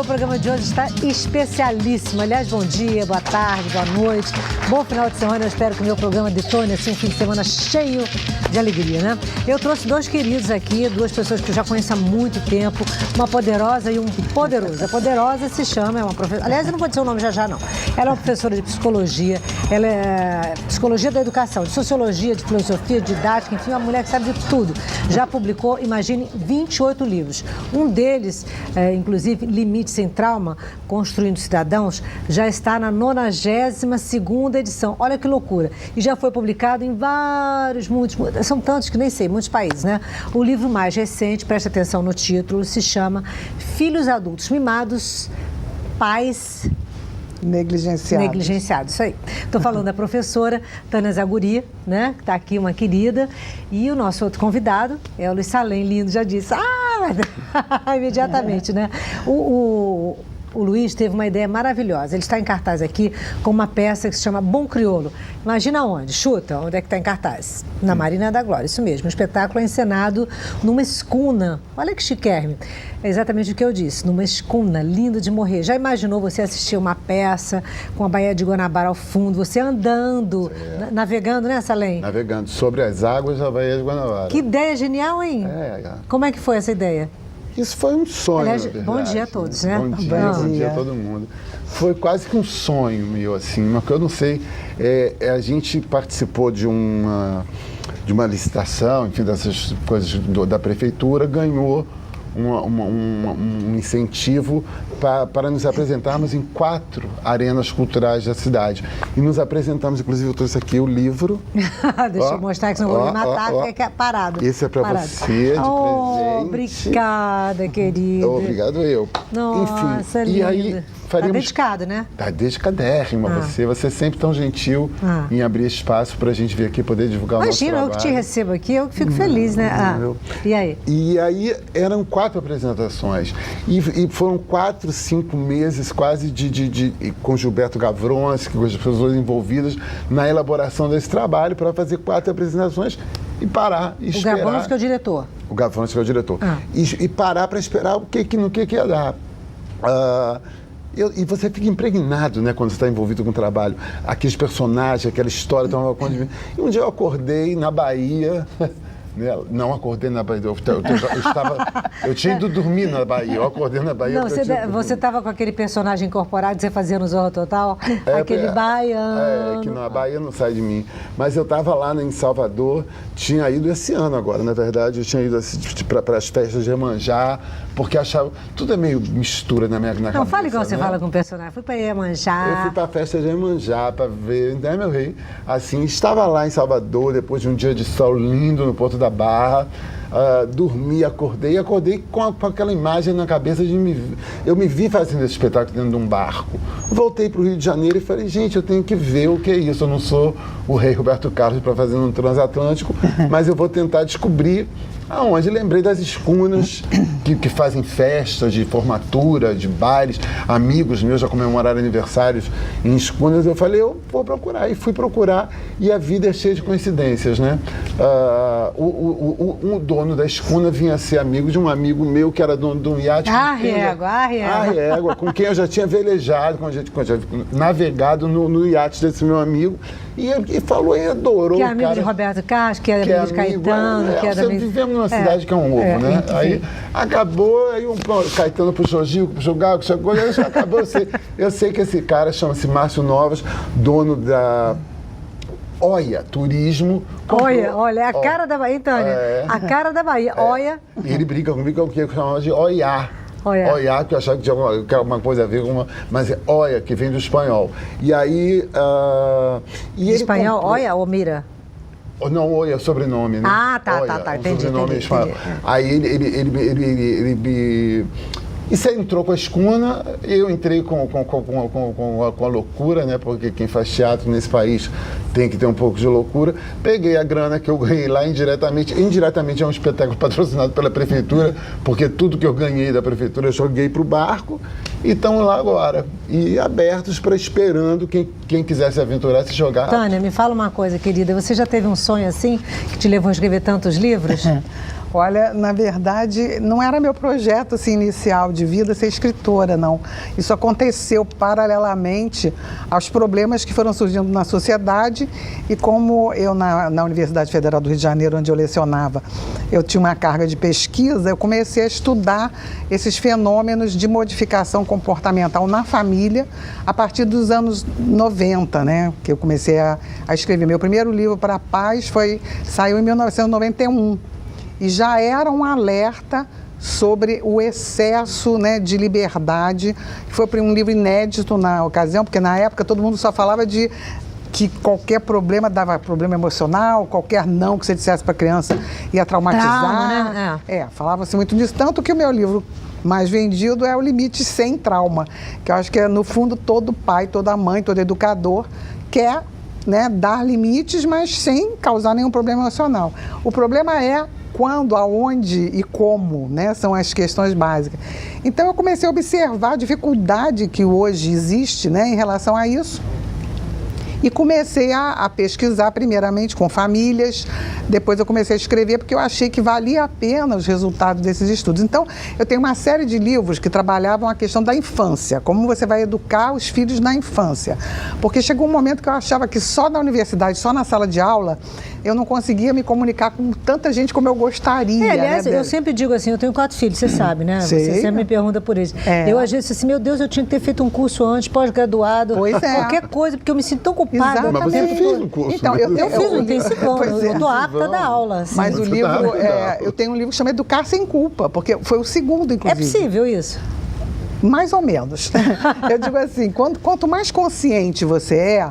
programa de hoje está especialíssimo. Aliás, bom dia, boa tarde, boa noite, bom final de semana. Eu espero que o meu programa detone assim, um fim de semana cheio de alegria, né? Eu trouxe dois queridos aqui, duas pessoas que eu já conheço há muito tempo, uma poderosa e um poderoso. A poderosa se chama, é uma professora, aliás, eu não vou dizer o nome já, não. Ela é uma professora de psicologia, ela é psicologia da educação, de sociologia, de filosofia, de didática, enfim, uma mulher que sabe de tudo. Já publicou, imagine, 28 livros. Um deles, inclusive, Limite Sem Trauma, Construindo Cidadãos, já está na 92ª edição. Olha que loucura. E já foi publicado em muitos, são tantos que nem sei, muitos países, né? O livro mais recente, preste atenção no título, se chama Filhos Adultos Mimados, Pais Negligenciados, isso aí. Estou falando da professora Tânia Zaguri, né? Que está aqui, uma querida. E o nosso outro convidado é o Luiz Salem, lindo, já disse. Imediatamente, né? O Luiz teve uma ideia maravilhosa. Ele está em cartaz aqui com uma peça que se chama Bom Crioulo. Imagina onde? Chuta, onde é que está em cartaz? Na Marina da Glória, isso mesmo. O espetáculo é encenado numa escuna. Olha que chiquérrimo. É exatamente o que eu disse, numa escuna, lindo de morrer. Já imaginou você assistir uma peça com a Baía de Guanabara ao fundo, você andando, navegando, né, Salem? Navegando sobre as águas da Baía de Guanabara. Que ideia genial, hein? Como é que foi essa ideia? Isso foi um sonho, aliás, na verdade. Bom dia a todos, né? Bom dia a todo mundo. Foi quase que um sonho meu, assim, mas que eu não sei, a gente participou de uma licitação, enfim, dessas coisas da prefeitura, ganhou um incentivo para nos apresentarmos em 4 arenas culturais da cidade. E nos apresentamos, inclusive eu trouxe aqui o livro. Deixa eu mostrar que senão eu vou me matar, porque é parado. Esse é para você, de presente. Obrigada, querida. Obrigado eu. Nossa, enfim, lindo. E aí faríamos... Tá dedicado, né? Tá dedicadérrima você é sempre tão gentil em abrir espaço para a gente vir aqui poder divulgar o nosso trabalho. Imagina, eu que te recebo aqui, eu que fico feliz, né? E aí? E aí eram 4 apresentações e foram 4, 5 meses quase com Gilberto Gavronski, com as pessoas envolvidas na elaboração desse trabalho para fazer 4 apresentações e parar e esperar. O Gavronski é o diretor? O Gavronski é o diretor. E parar para esperar no que ia dar. E você fica impregnado, né, quando você está envolvido com o trabalho. Aqueles personagens, aquela história tomava conta de mim. E um dia eu acordei na Bahia... Não acordei na Bahia, eu tinha ido dormir na Bahia, eu acordei na Bahia. Não, você estava com aquele personagem incorporado que você fazia no Zorro Total, aquele baiano. Que a Bahia não sai de mim. Mas eu estava lá em Salvador, tinha ido esse ano agora, na verdade, eu tinha ido para as festas de Iemanjá, porque achava, tudo é meio mistura na cabeça. Não, fala igual você fala com o personagem, fui para Iemanjá. Eu fui para a festa de Iemanjá para ver, né, meu rei? Assim, estava lá em Salvador, depois de um dia de sol lindo no Porto da Barra, dormi, acordei com aquela imagem na cabeça eu me vi fazendo esse espetáculo dentro de um barco. Voltei para o Rio de Janeiro e falei, gente, eu tenho que ver o que é isso, eu não sou o rei Roberto Carlos para fazer um transatlântico, mas eu vou tentar descobrir aonde. Lembrei das escunas que fazem festas de formatura, de bailes, amigos meus já comemoraram aniversários em escunas. Eu falei, eu vou procurar, e fui procurar, e a vida é cheia de coincidências, né? O dono da escuna vinha a ser amigo de um amigo meu que era dono de um iate. Régua, com quem eu já tinha velejado, com quem eu já navegado no iate desse meu amigo. E ele falou, e adorou. Que é amigo de Roberto Carlos, que é amigo de Caetano. Vivemos numa cidade que é um ovo, né? Aí acabou, aí Caetano puxou Gil, puxou Gal, puxou Gol, aí acabou. Eu sei que esse cara chama-se Márcio Novas, dono da Oia Turismo. Olha, é a cara da Bahia, Tânia. A cara da Bahia, Oia. E ele brinca comigo, que eu chamava de Oiá. Oiá, que eu achava que tinha alguma coisa a ver com mas é Oia, que vem do espanhol. E aí... espanhol, Oia ou Mira? Não, Oia é o sobrenome, né? Tá, entendi. Sobrenome espanhol. Aí ele me... E você entrou com a escuna, eu entrei com a loucura, né? Porque quem faz teatro nesse país tem que ter um pouco de loucura. Peguei a grana que eu ganhei lá indiretamente é um espetáculo patrocinado pela prefeitura, porque tudo que eu ganhei da prefeitura eu joguei para o barco e estão lá agora. E abertos para esperando quem quiser se aventurar, se jogar. Tânia, me fala uma coisa, querida. Você já teve um sonho assim que te levou a escrever tantos livros? Olha, na verdade, não era meu projeto assim, inicial de vida ser escritora, não. Isso aconteceu paralelamente aos problemas que foram surgindo na sociedade e como eu, na Universidade Federal do Rio de Janeiro, onde eu lecionava, eu tinha uma carga de pesquisa, eu comecei a estudar esses fenômenos de modificação comportamental na família a partir dos anos 90, né? Que eu comecei a escrever. Meu primeiro livro para a Paz saiu em 1991. E já era um alerta sobre o excesso, né, de liberdade. Foi um livro inédito na ocasião, porque na época todo mundo só falava de que qualquer problema dava problema emocional, qualquer não que você dissesse para a criança ia traumatizar. Trauma, né? Falava-se muito disso, tanto que o meu livro mais vendido é O Limite Sem Trauma, que eu acho que no fundo todo pai, toda mãe, todo educador quer, né, dar limites, mas sem causar nenhum problema emocional. O problema é quando, aonde e como, né, são as questões básicas. Então eu comecei a observar a dificuldade que hoje existe, né, em relação a isso. E comecei a pesquisar primeiramente com famílias, depois eu comecei a escrever porque eu achei que valia a pena os resultados desses estudos. Então, eu tenho uma série de livros que trabalhavam a questão da infância, como você vai educar os filhos na infância. Porque chegou um momento que eu achava que só na universidade, só na sala de aula, eu não conseguia me comunicar com tanta gente como eu gostaria. Aliás, né, eu sempre digo assim, eu tenho 4 filhos, você sabe, né? Sei. Você sempre me pergunta por isso. Eu às vezes assim, meu Deus, eu tinha que ter feito um curso antes, pós-graduado, qualquer coisa, porque eu me sinto tão culpada. Mas você fez um curso. Então, eu fiz um intensivão, eu estou apta a dar aula. Assim. Mas o livro, eu tenho um livro que chama Educar Sem Culpa, porque foi o segundo, inclusive. É possível isso? Mais ou menos. Eu digo assim, quanto mais consciente você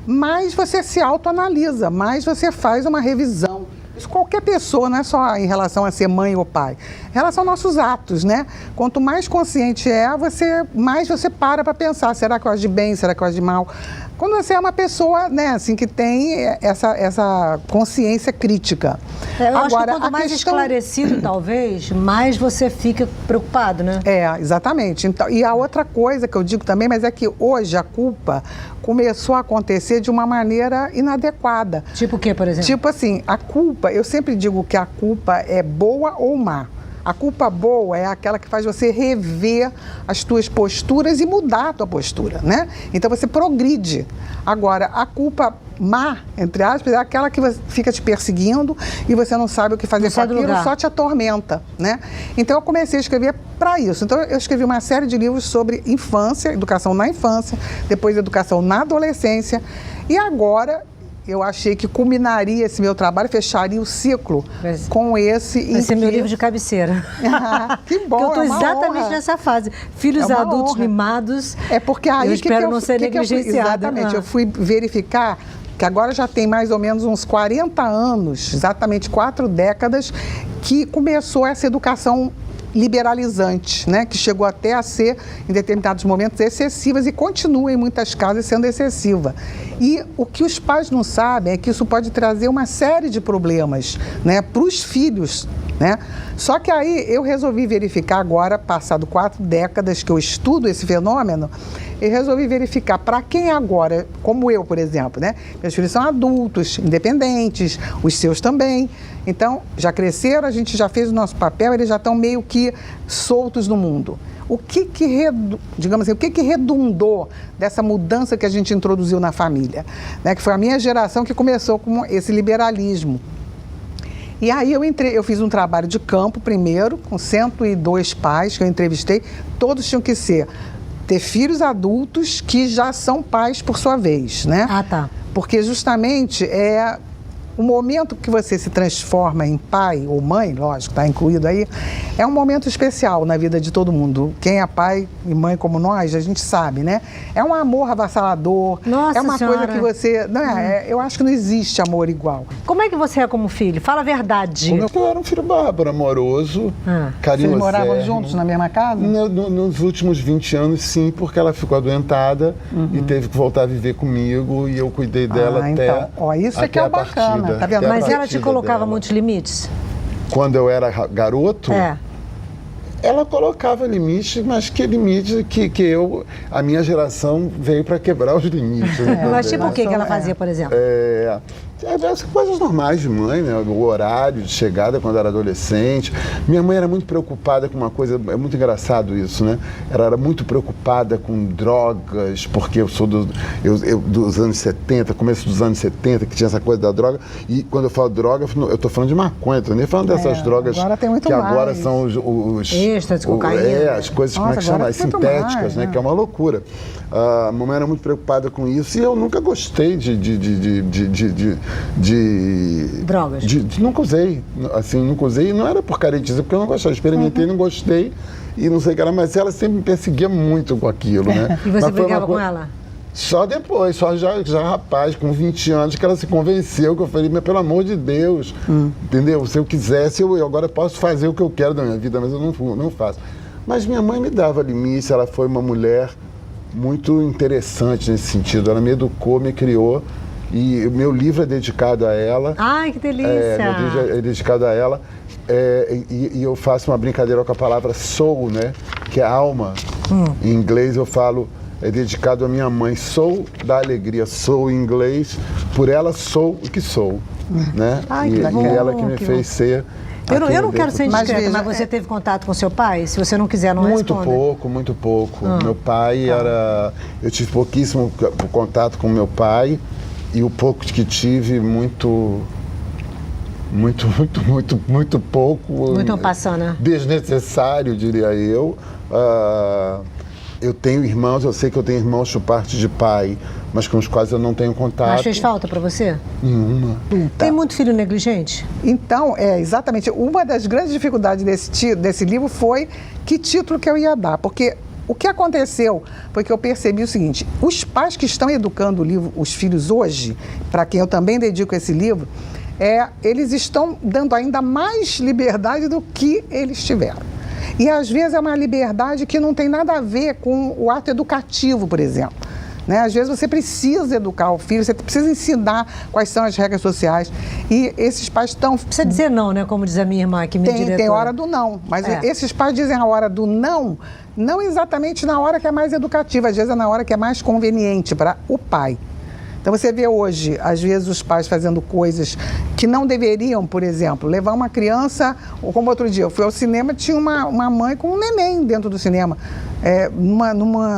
mais você se autoanalisa, mais você faz uma revisão. Isso qualquer pessoa, não é só em relação a ser mãe ou pai. Em relação aos nossos atos, né? Quanto mais consciente mais você para pensar, será que eu agi bem, será que eu agi mal? Quando você é uma pessoa, né, assim, que tem essa consciência crítica. Eu acho que quanto mais esclarecido, talvez, mais você fica preocupado, né? Exatamente. Então, e a outra coisa que eu digo também, mas é que hoje a culpa começou a acontecer de uma maneira inadequada. Tipo o quê, por exemplo? Tipo assim, a culpa, eu sempre digo que a culpa é boa ou má. A culpa boa é aquela que faz você rever as tuas posturas e mudar a tua postura, né? Então você progride. Agora, a culpa má, entre aspas, é aquela que fica te perseguindo e você não sabe o que fazer com aquilo, só te atormenta, né? Então eu comecei a escrever para isso. Então eu escrevi uma série de livros sobre infância, educação na infância, depois educação na adolescência e agora eu achei que culminaria esse meu trabalho, fecharia o ciclo com esse... Esse é meu livro de cabeceira. Que bom, porque eu estou exatamente nessa fase. Filhos adultos mimados, é porque aí eu espero não ser negligenciada. Exatamente, eu fui verificar que agora já tem mais ou menos uns 40 anos, exatamente 4 décadas, que começou essa educação liberalizante, né, que chegou até a ser, em determinados momentos, excessivas e continua em muitas casas sendo excessiva. E o que os pais não sabem é que isso pode trazer uma série de problemas, né, para os filhos, né? Só que aí eu resolvi verificar agora, passado 4 décadas que eu estudo esse fenômeno, eu resolvi verificar para quem agora, como eu, por exemplo, né? Meus filhos são adultos, independentes, os seus também. Então, já cresceram, a gente já fez o nosso papel, eles já estão meio que soltos no mundo. O que redundou dessa mudança que a gente introduziu na família? Né? Que foi a minha geração que começou com esse liberalismo. E aí eu fiz um trabalho de campo primeiro, com 102 pais que eu entrevistei, todos tinham que ter filhos adultos que já são pais por sua vez, né? Ah, tá. Porque justamente o momento que você se transforma em pai ou mãe, lógico, está incluído aí, é um momento especial na vida de todo mundo. Quem é pai e mãe como nós, a gente sabe, né? É um amor avassalador. Nossa é uma senhora. coisa que você... eu acho que não existe amor igual. Como é que você é como filho? Fala a verdade. Eu era um filho bárbaro, amoroso, carinhoso. Vocês moravam juntos na mesma casa? Nos últimos 20 anos, sim, porque ela ficou adoentada e teve que voltar a viver comigo e eu cuidei dela até isso é que é bacana. Tá vendo? Mas ela te colocava muitos limites? Quando eu era garoto? Ela colocava limites, mas que limite que a minha geração veio para quebrar os limites. Mas tipo o que ela fazia, por exemplo? As coisas normais de mãe, né? O horário de chegada quando era adolescente. Minha mãe era muito preocupada com uma coisa, é muito engraçado isso, né? Ela era muito preocupada com drogas, porque eu sou dos anos 70, começo dos anos 70, que tinha essa coisa da droga. E quando eu falo droga, eu estou falando de maconha, estou nem falando dessas drogas agora tem muito que mais. Agora são os êxtase, cocaína. as coisas, Nossa, como é que chama? agora As tem muito sintéticas, mais, né? né? Que é uma loucura. A mamãe era muito preocupada com isso e eu nunca gostei de drogas. Nunca usei, assim, nunca usei, e não era por caretice, porque eu não gostava, experimentei, não gostei, e não sei o que era, mas ela sempre me perseguia muito com aquilo, né? E você Mas foi brigava uma com ela? Só depois, já rapaz, com 20 anos, que ela se convenceu, que eu falei, mas pelo amor de Deus, entendeu? Se eu quisesse, eu agora posso fazer o que eu quero da minha vida, mas eu não faço. Mas minha mãe me dava limite, ela foi uma mulher muito interessante nesse sentido, ela me educou, me criou, e o meu livro é dedicado a ela. Ai, que delícia! Meu livro é dedicado a ela. E eu faço uma brincadeira com a palavra soul, né? Que é alma. Em inglês eu falo, é dedicado à minha mãe. Soul da alegria. Soul em inglês, por ela sou o que sou. Né? Ai, e que bom, ela que me que fez ser. Eu não quero ser indiscreta, Mas mas você teve contato com seu pai? Se você não quiser, não Muito responda. muito pouco. Meu pai era... Eu tive pouquíssimo contato com meu pai e o pouco que tive, muito pouco. Muito passando, né? Desnecessário, diria eu. Eu tenho irmãos, eu sei que eu tenho irmãos por parte de pai, mas com os quais eu não tenho contato. Mas fez falta pra você? Nenhuma. Tem muito filho negligente? Então, exatamente. Uma das grandes dificuldades desse livro foi que título que eu ia dar. Porque o que aconteceu foi que eu percebi o seguinte: os pais que estão educando os filhos hoje, para quem eu também dedico esse livro, eles estão dando ainda mais liberdade do que eles tiveram. E às vezes é uma liberdade que não tem nada a ver com o ato educativo, por exemplo. Né? Às vezes você precisa educar o filho, você precisa ensinar quais são as regras sociais. E esses pais estão... Precisa dizer não, né? Como diz a minha irmã aqui, minha diretora. Tem hora do não. Mas esses pais dizem a hora do não, não exatamente na hora que é mais educativa, às vezes é na hora que é mais conveniente para o pai. Então você vê hoje, às vezes, os pais fazendo coisas que não deveriam, por exemplo, levar uma criança, ou como outro dia, eu fui ao cinema, tinha uma mãe com um neném dentro do cinema,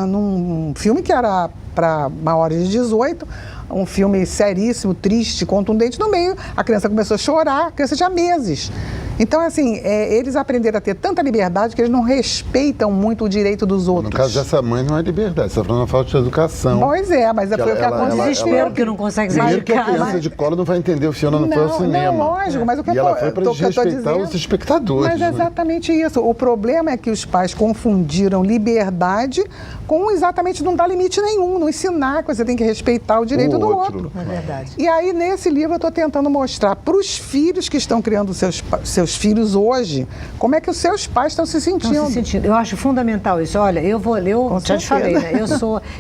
num filme que era para maiores de 18, um filme seríssimo, triste, contundente, no meio, a criança começou a chorar, a criança tinha meses. Então, assim, eles aprenderam a ter tanta liberdade que eles não respeitam muito o direito dos outros. No caso dessa mãe não é liberdade, você está falando falta de educação. Pois é, mas foi o que aconteceu. Desespero que não consegue sair Primeiro de que a casa. criança de colo não vai entender o filme, não foi ao cinema. Não, lógico, mas o que e ela foi para desrespeitar dizendo, os espectadores. Mas é exatamente isso. O problema é que os pais confundiram liberdade com exatamente não dar limite nenhum, não ensinar que você tem que respeitar o direito do outro. É verdade. E aí, nesse livro, eu estou tentando mostrar para os filhos que estão criando seus filhos hoje, como é que os seus pais estão se sentindo. Eu acho fundamental isso. Olha, eu já te falei, né?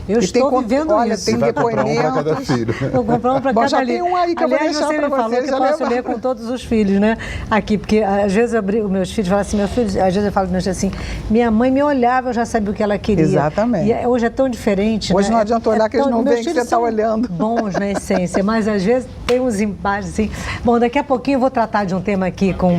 Eu estou vivendo isso. Tem depoimentos. Para cada filho. Vou comprar um para cada já livro. tem um aí que Aliás, eu vou deixar você para me falou você, que eu posso ler com todos os filhos, né? Aqui, porque às vezes os meus filhos falam assim, às vezes eu falo para meus filhos assim, minha mãe me olhava, eu já sabia o que ela queria. Exatamente. E hoje é tão diferente, hoje né? não adianta olhar que eles não veem que você está olhando. Bons na essência, mas às vezes tem uns embaixos assim. Bom, daqui a pouquinho eu vou tratar de um tema aqui com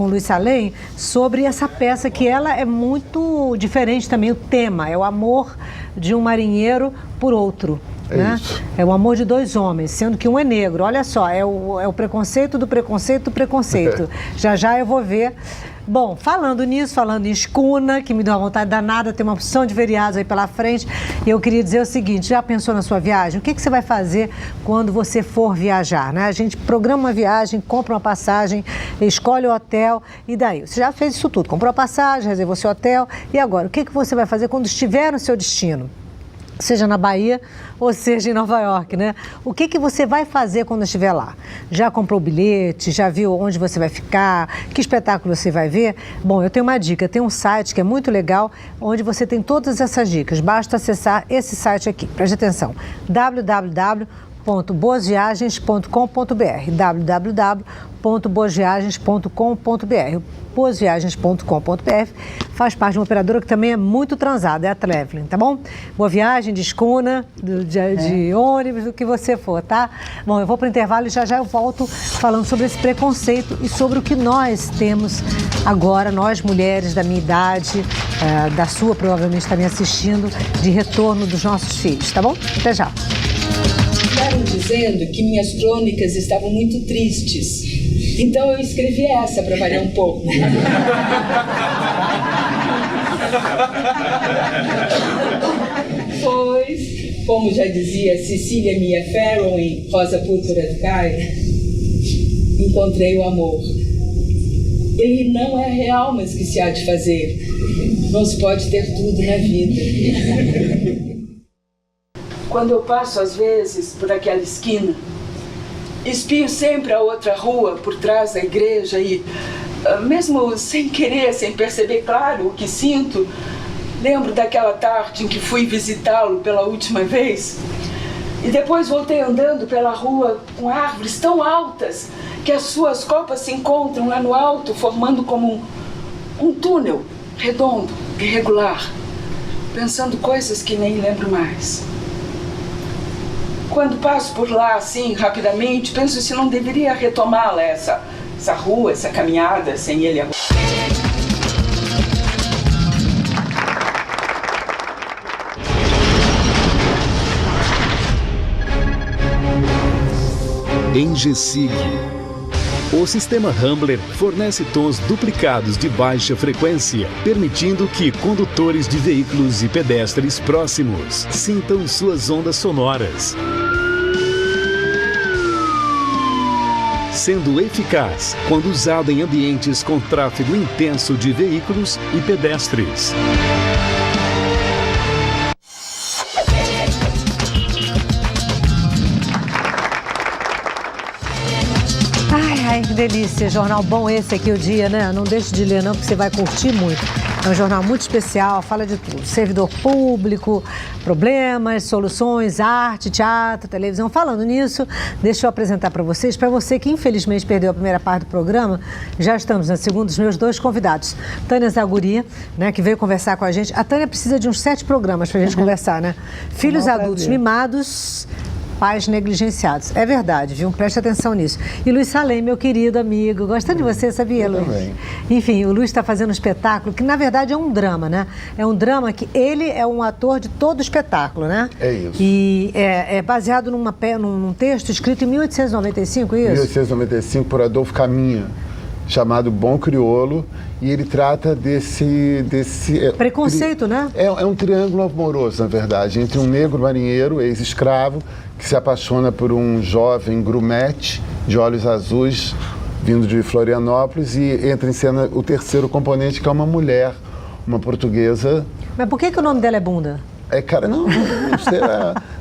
Luiz Salem, sobre essa peça que ela é muito diferente também, o tema, é o amor de um marinheiro por outro. Né? É o amor de dois homens, sendo que um é negro. Olha só, é o preconceito do preconceito do preconceito. Já eu vou ver. Bom, falando nisso, falando em escuna, que me deu uma vontade danada, tem uma opção de feriados aí pela frente, eu queria dizer o seguinte: já pensou na sua viagem? O que você vai fazer quando você for viajar? Né? A gente programa uma viagem, compra uma passagem, escolhe o hotel, e daí? Você já fez isso tudo, comprou a passagem, reservou seu hotel, e agora? O que você vai fazer quando estiver no seu destino? Seja na Bahia ou seja em Nova York, né? O que você vai fazer quando estiver lá? Já comprou o bilhete? Já viu onde você vai ficar? Que espetáculo você vai ver? Bom, eu tenho uma dica, tem um site que é muito legal, onde você tem todas essas dicas. Basta acessar esse site aqui, preste atenção, www.cruzeiro.com.br. www.boasviagens.com.br, www.boasviagens.com.br. boasviagens.com.br faz parte de uma operadora que também é muito transada, é a Traveling, tá bom? Boa viagem de escuna, de ônibus, do que você for, tá? Bom, eu vou para o intervalo e já eu volto falando sobre esse preconceito e sobre o que nós temos agora, nós mulheres da minha idade, da sua provavelmente está me assistindo, de retorno dos nossos filhos, tá bom? Até já. Estavam dizendo que minhas crônicas estavam muito tristes. Então eu escrevi essa para variar um pouco. Pois, como já dizia Cecília Mia Farrow em Rosa Púrpura do Cairo, encontrei o amor. Ele não é real, mas que se há de fazer. Não se pode ter tudo na vida. Quando eu passo, às vezes, por aquela esquina, espio sempre a outra rua por trás da igreja e, mesmo sem querer, sem perceber claro o que sinto, lembro daquela tarde em que fui visitá-lo pela última vez e depois voltei andando pela rua com árvores tão altas que as suas copas se encontram lá no alto, formando como um túnel redondo, irregular, pensando coisas que nem lembro mais. Quando passo por lá, assim, rapidamente, penso se não deveria retomá-la, essa rua, essa caminhada, sem ele agora. Engesig. O sistema Rambler fornece tons duplicados de baixa frequência, permitindo que condutores de veículos e pedestres próximos sintam suas ondas sonoras, sendo eficaz quando usado em ambientes com tráfego intenso de veículos e pedestres. Ai, que delícia, jornal bom esse aqui o dia, né? Não deixe de ler não, porque você vai curtir muito. É um jornal muito especial, fala de tudo. Servidor público, problemas, soluções, arte, teatro, televisão. Falando nisso, deixa eu apresentar para você que infelizmente perdeu a primeira parte do programa, já estamos na segunda dos meus dois convidados. Tânia Zaguria, né, que veio conversar com a gente. A Tânia precisa de uns 7 programas para a gente conversar, né? Filhos adultos mimados, pais negligenciados. É verdade, viu? Preste atenção nisso. E Luiz Salem, meu querido amigo, gostando de você, sabia, Luiz? Também. Enfim, o Luiz está fazendo um espetáculo que, na verdade, é um drama, né? É um drama que ele é um ator de todo o espetáculo, né? É isso. E é baseado num texto escrito em 1895, isso? 1895, por Adolfo Caminha, chamado Bom Crioulo, e ele trata desse preconceito, né? É um triângulo amoroso, na verdade, entre um negro marinheiro, ex-escravo, que se apaixona por um jovem grumete de olhos azuis, vindo de Florianópolis, e entra em cena o terceiro componente, que é uma mulher, uma portuguesa. Mas por que o nome dela é Bunda? Não sei.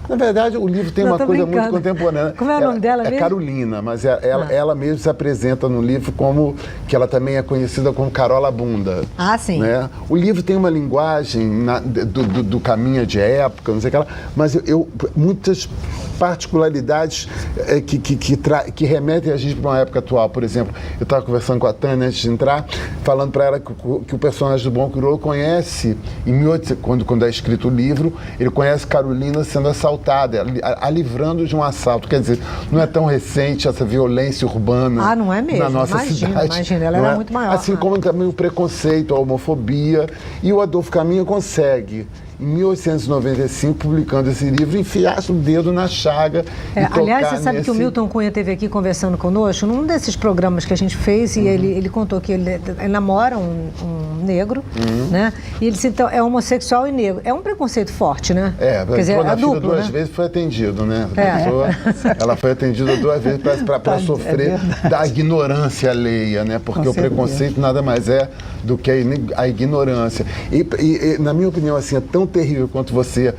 Na verdade, o livro tem uma coisa muito contemporânea. Como é o nome dela mesmo? É Carolina, mas ela mesma se apresenta no livro como que ela também é conhecida como Carola Bunda. Ah, sim. Né? O livro tem uma linguagem do caminho de época, não sei o que lá, mas muitas particularidades que remetem a gente para uma época atual. Por exemplo, eu estava conversando com a Tânia antes de entrar, falando para ela que o personagem do Bom Crioulo conhece, quando é escrito o livro, ele conhece Carolina sendo assaltada, a livrando de um assalto. Quer dizer, não é tão recente essa violência urbana. Ah, não é mesmo? Na nossa cidade. Imagina, ela era muito maior. Assim como também o preconceito, a homofobia. E o Adolfo Caminha consegue, em 1895, publicando esse livro, enfiar o dedo na chaga e tocar. Aliás, você sabe que o Milton Cunha esteve aqui conversando conosco, num desses programas que a gente fez, e ele contou que ele namora um negro, né? E ele disse, então, é homossexual e negro. É um preconceito forte, né? Quer dizer, é duplo, duas vezes foi atendido, né? Ela foi atendida 2 vezes para sofrer da ignorância alheia, né? Porque o preconceito nada mais é do que a ignorância. E, na minha opinião, assim, é tão terrível quanto você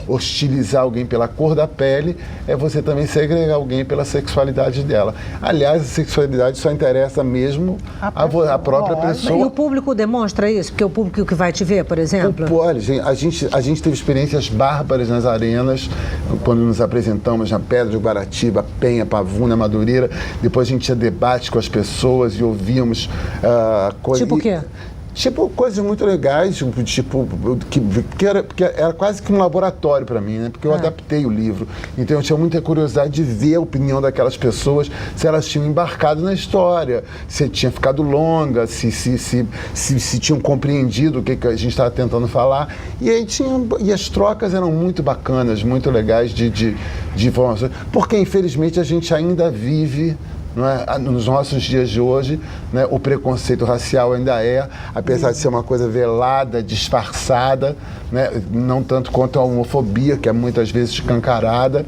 hostilizar alguém pela cor da pele, é você também segregar alguém pela sexualidade dela. Aliás, a sexualidade só interessa mesmo a própria pessoa. E o público demonstra isso? Porque o público que vai te ver, por exemplo? Olha, a gente teve experiências bárbaras nas arenas, quando nos apresentamos na Pedra de Guaratiba, Penha, Pavuna, Madureira. Depois a gente tinha debate com as pessoas e ouvíamos coisas... Tipo o quê? Tipo, coisas muito legais, que era quase que um laboratório para mim, né? Porque eu adaptei o livro. Então eu tinha muita curiosidade de ver a opinião daquelas pessoas, se elas tinham embarcado na história, se tinha ficado longa, se tinham compreendido o que a gente estava tentando falar. E aí e as trocas eram muito bacanas, muito legais de informações. Porque, infelizmente, a gente ainda vive... Não é? Nos nossos dias de hoje, né, o preconceito racial ainda apesar de ser uma coisa velada, disfarçada, né, não tanto quanto a homofobia, que é muitas vezes escancarada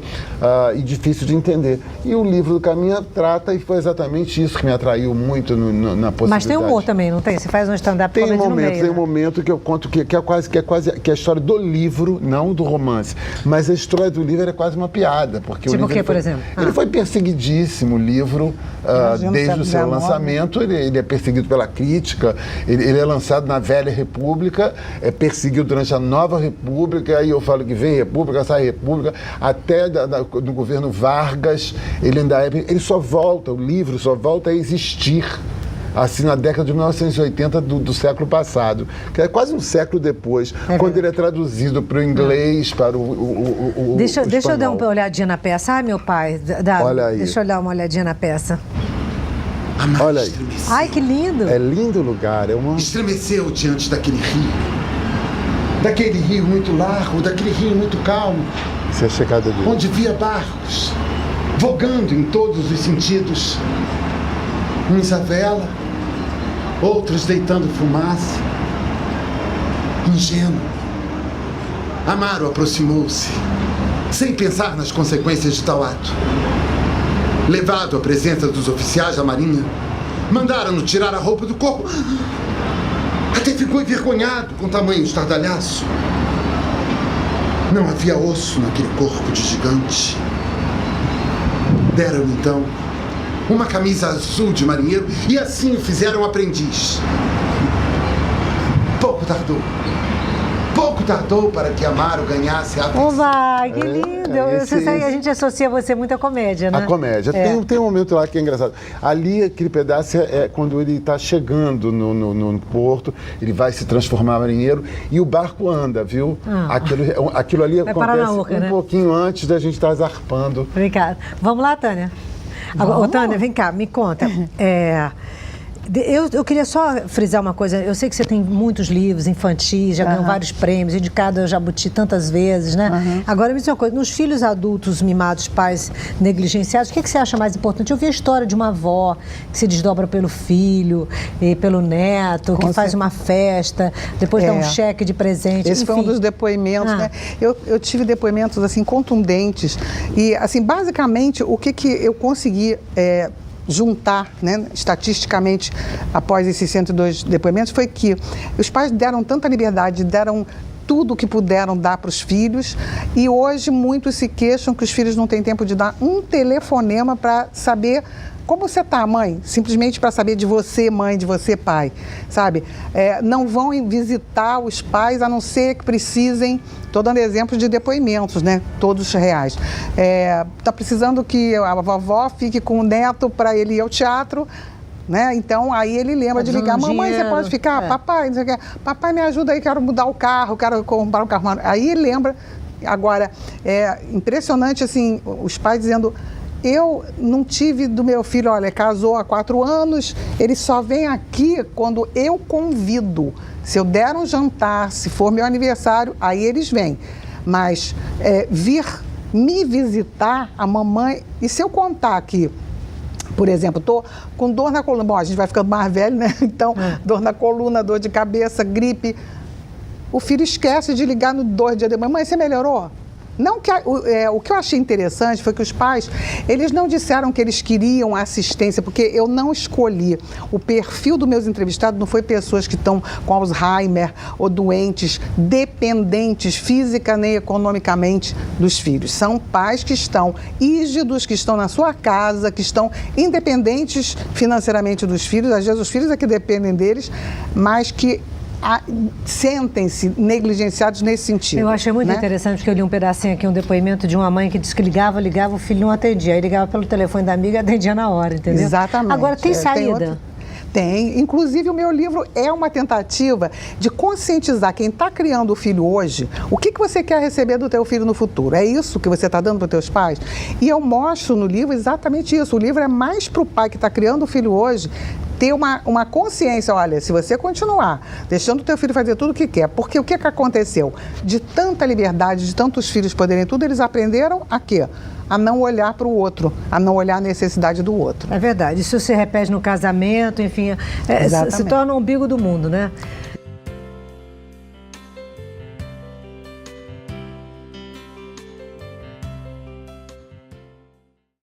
e difícil de entender. E o livro do Caminha trata, e foi exatamente isso que me atraiu muito na possibilidade. Mas tem humor também, não tem? Você faz um stand-up comedy no meio. Tem um momento que eu conto que é a história do livro, não do romance. Mas a história do livro é quase uma piada. Porque tipo o o quê, por exemplo? Ele foi perseguidíssimo, o livro... desde o seu lançamento, ele é perseguido pela crítica, ele é lançado na Velha República, é perseguido durante a Nova República, aí eu falo que vem República, sai República, até no governo Vargas, ele só volta, o livro só volta a existir, assim, na década de 1980 do século passado, que é quase um século depois, quando ele é traduzido para o inglês, para o Deixa eu dar uma olhadinha na peça. Ai, meu pai, olha aí. Deixa eu dar uma olhadinha na peça. Olha aí. Ai, que lindo. É lindo o lugar. Estremeceu diante daquele rio. Daquele rio muito largo, daquele rio muito calmo. Isso é a chegada dele. Onde via barcos, vogando em todos os sentidos. Uns à vela, outros deitando fumaça. Ingênuo. Amaro aproximou-se, sem pensar nas consequências de tal ato. Levado à presença dos oficiais da Marinha, mandaram-no tirar a roupa do corpo. Até ficou envergonhado com tamanho estardalhaço. Não havia osso naquele corpo de gigante. Deram então uma camisa azul de marinheiro e assim o fizeram aprendiz. Pouco tardou para que Amaro ganhasse a Oba, que lindo! A gente associa você muito à comédia, né? A comédia. Tem um momento lá que é engraçado. Ali, aquele pedaço é quando ele está chegando no porto, ele vai se transformar em marinheiro e o barco anda, viu? Aquilo ali vai acontece pouquinho antes da gente estar zarpando. Obrigada. Vamos lá, Tânia. Agora, Tânia, vem cá, me conta. Eu queria só frisar uma coisa. Eu sei que você tem muitos livros infantis, já ganhou vários prêmios, indicado ao Jabuti tantas vezes, né? Agora, me diz uma coisa, nos filhos adultos mimados, pais negligenciados, o que você acha mais importante? Eu vi a história de uma avó que se desdobra pelo filho e pelo neto, que faz uma festa, depois dá um cheque de presente. Esse foi um dos depoimentos, né? Eu tive depoimentos, assim, contundentes. E, assim, basicamente, o que eu consegui... juntar, né, estatisticamente, após esses 102 depoimentos, foi que os pais deram tanta liberdade, deram tudo o que puderam dar para os filhos e hoje muitos se queixam que os filhos não têm tempo de dar um telefonema para saber como você está, mãe? Simplesmente para saber de você, mãe, de você, pai, sabe? Não vão visitar os pais a não ser que precisem. Estou dando exemplos de depoimentos, né? Todos reais. Está precisando que a vovó fique com o neto para ele ir ao teatro, né? Então, aí ele lembra de ligar, mamãe, você pode ficar? Papai, não sei o que. Papai, me ajuda aí, quero mudar o carro, quero comprar um carro. Aí ele lembra. Agora, é impressionante, assim, os pais dizendo... Eu não tive do meu filho, olha, casou há 4 anos, ele só vem aqui quando eu convido. Se eu der um jantar, se for meu aniversário, aí eles vêm. Mas vir me visitar, a mamãe... E se eu contar que, por exemplo, estou com dor na coluna, bom, a gente vai ficando mais velho, né? Então, dor na coluna, dor de cabeça, gripe. O filho esquece de ligar no 2 dias de manhã. Mãe, você melhorou? Não que o que eu achei interessante foi que os pais, eles não disseram que eles queriam assistência, porque eu não escolhi. O perfil dos meus entrevistados não foi pessoas que estão com Alzheimer ou doentes, dependentes física nem economicamente dos filhos. São pais que estão rígidos, que estão na sua casa, que estão independentes financeiramente dos filhos. Às vezes os filhos é que dependem deles, mas que sentem-se negligenciados nesse sentido. Eu achei muito interessante, porque eu li um pedacinho aqui, um depoimento de uma mãe que disse que ligava, o filho não atendia. Aí ligava pelo telefone da amiga e atendia na hora, entendeu? Exatamente. Agora, tem saída? Tem. Inclusive, o meu livro é uma tentativa de conscientizar quem está criando o filho hoje, o que você quer receber do teu filho no futuro. É isso que você está dando para os teus pais? E eu mostro no livro exatamente isso. O livro é mais para o pai que está criando o filho hoje ter uma consciência, olha, se você continuar deixando o teu filho fazer tudo o que quer, porque o que aconteceu? De tanta liberdade, de tantos filhos poderem tudo, eles aprenderam a quê? A não olhar para o outro, a não olhar a necessidade do outro. É verdade, isso se repete no casamento, enfim, se torna o umbigo do mundo, né?